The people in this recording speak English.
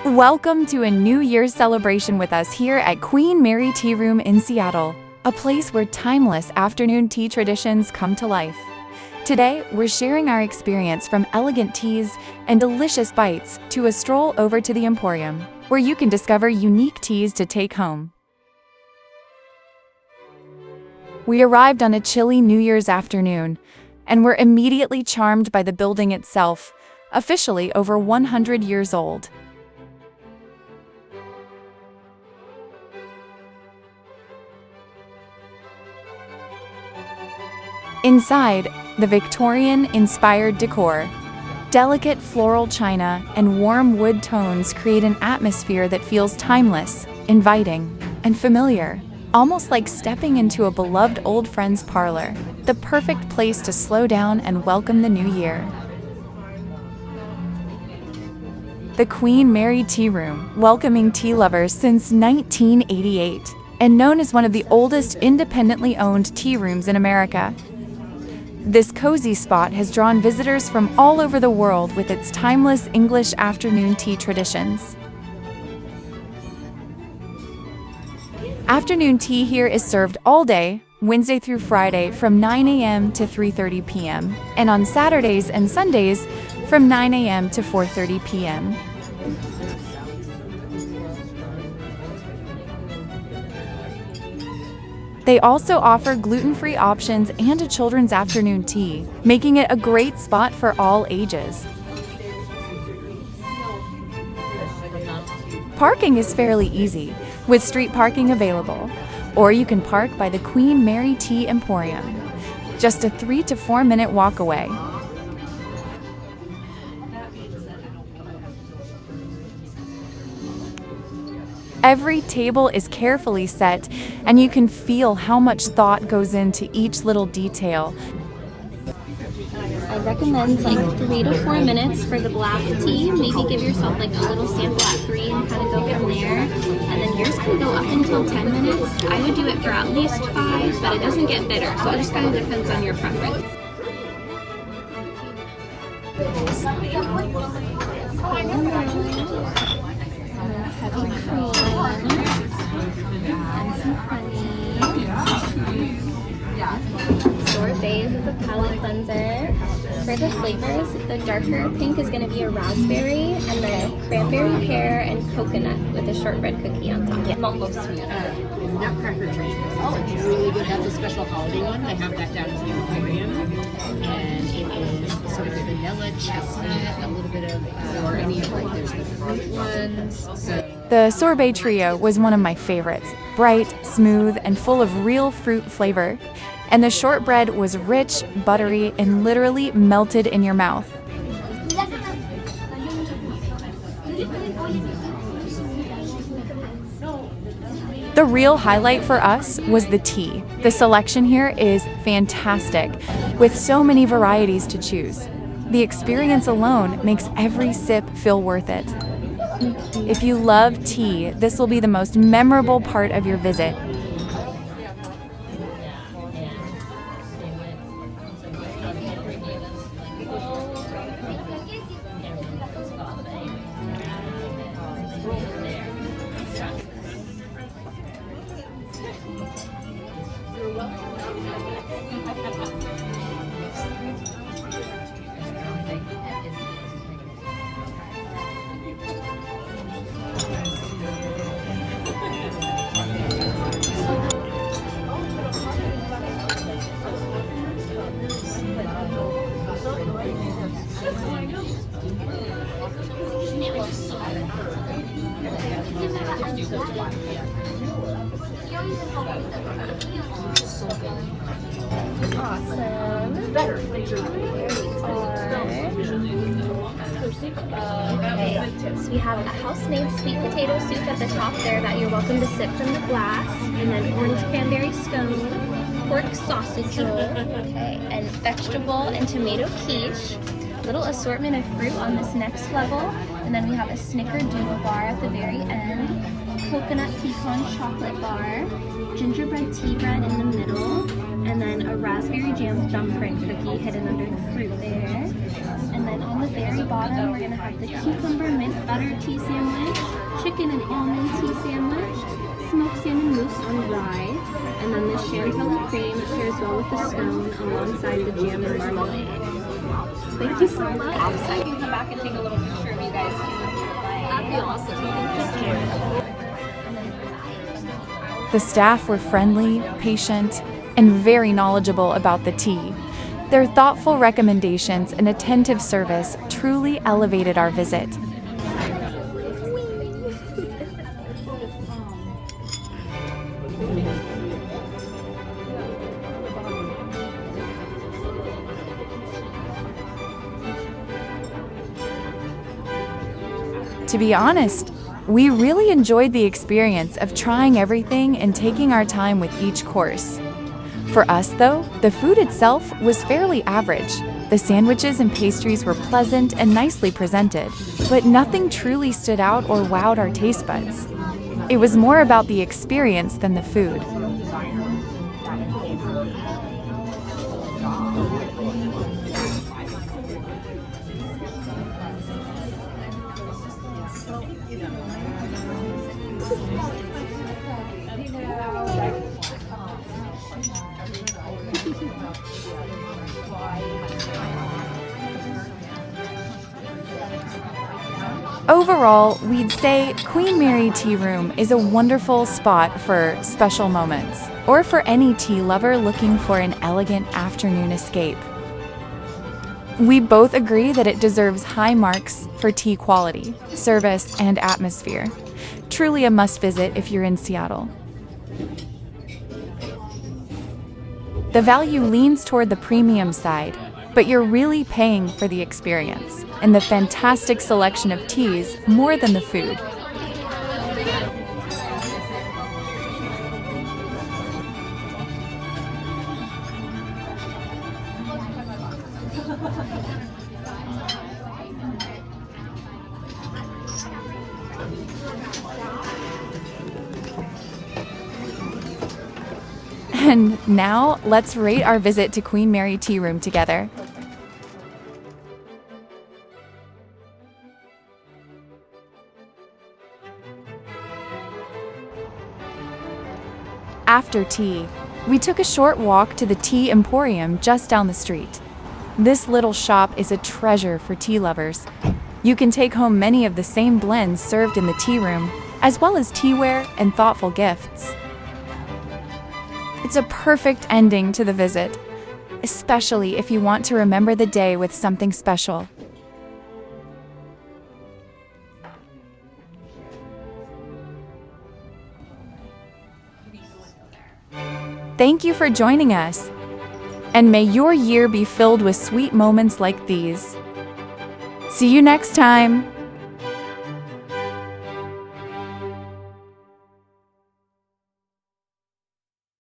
Welcome to a New Year's celebration with us here at Queen Mary Tea Room in Seattle, a place where timeless afternoon tea traditions come to life. Today, we're sharing our experience from elegant teas and delicious bites to a stroll over to the Emporium, where you can discover unique teas to take home. We arrived on a chilly New Year's afternoon, and were immediately charmed by the building itself, officially over 100 years old. Inside, the Victorian-inspired decor, delicate floral china, and warm wood tones create an atmosphere that feels timeless, inviting, and familiar, almost like stepping into a beloved old friend's parlor, the perfect place to slow down and welcome the new year. The Queen Mary Tea Room, welcoming tea lovers since 1988, and known as one of the oldest independently owned tea rooms in America. This cozy spot has drawn visitors from all over the world with its timeless English afternoon tea traditions. Afternoon tea here is served all day, Wednesday through Friday from 9 a.m. to 3:30 p.m., and on Saturdays and Sundays from 9 a.m. to 4:30 p.m. They also offer gluten-free options and a children's afternoon tea, making it a great spot for all ages. Parking is fairly easy, with street parking available, or you can park by the Queen Mary Tea Emporium, just a 3 to 4 minute walk away. Every table is carefully set, and you can feel how much thought goes into each little detail. I recommend like 3 to 4 minutes for the black tea. Maybe give yourself like a little sample at 3 and kind of go from there. And then yours can go up until 10 minutes. I would do it for at least 5, but it doesn't get bitter, so it just kind of depends on your preference. Heavy cream and some honey. Sorbet is a palate cleanser. For the flavors, the darker pink is going to be a raspberry, and the cranberry pear and coconut with a shortbread cookie on top. Mumbo sweet. Nutcracker drink. Oh, it's really good. That's a special holiday one. They have that down at the Emporium. And it is sort of vanilla, chestnut, a little bit of, or any of like, there's the fruit ones. So. The Sorbet Trio was one of my favorites, bright, smooth, and full of real fruit flavor. And the shortbread was rich, buttery, and literally melted in your mouth. The real highlight for us was the tea. The selection here is fantastic, with so many varieties to choose. The experience alone makes every sip feel worth it. If you love tea, this will be the most memorable part of your visit. Awesome. There we are. Okay, so we have a house-made sweet potato soup at the top there that you're welcome to sip from the glass, and then orange cranberry scone, pork sausage roll, okay, and vegetable and tomato quiche. Little assortment of fruit on this next level, and then we have a snickerdoodle bar at the very end, coconut pecan chocolate bar, gingerbread tea bread in the middle, and then a raspberry jam thumbprint cookie hidden under the fruit there. And then on the very bottom, we're going to have the cucumber mint butter tea sandwich, chicken and almond tea sandwich, smoked salmon mousse on rye, and then the chantilly cream pairs well with the scone alongside the jam and marmalade. Thank you so much. I can come back and take a little picture of you guys too. That'd be awesome. Thank you. The staff were friendly, patient, and very knowledgeable about the tea. Their thoughtful recommendations and attentive service truly elevated our visit. To be honest, we really enjoyed the experience of trying everything and taking our time with each course. For us, though, the food itself was fairly average. The sandwiches and pastries were pleasant and nicely presented, but nothing truly stood out or wowed our taste buds. It was more about the experience than the food. Overall, we'd say Queen Mary Tea Room is a wonderful spot for special moments, or for any tea lover looking for an elegant afternoon escape. We both agree that it deserves high marks for tea quality, service, and atmosphere. Truly a must-visit if you're in Seattle. The value leans toward the premium side, but you're really paying for the experience and the fantastic selection of teas more than the food. And now, let's rate our visit to Queen Mary Tea Room together. After tea, we took a short walk to the Tea Emporium just down the street. This little shop is a treasure for tea lovers. You can take home many of the same blends served in the tea room, as well as teaware and thoughtful gifts. It's a perfect ending to the visit, especially if you want to remember the day with something special. Thank you for joining us, and may your year be filled with sweet moments like these. See you next time!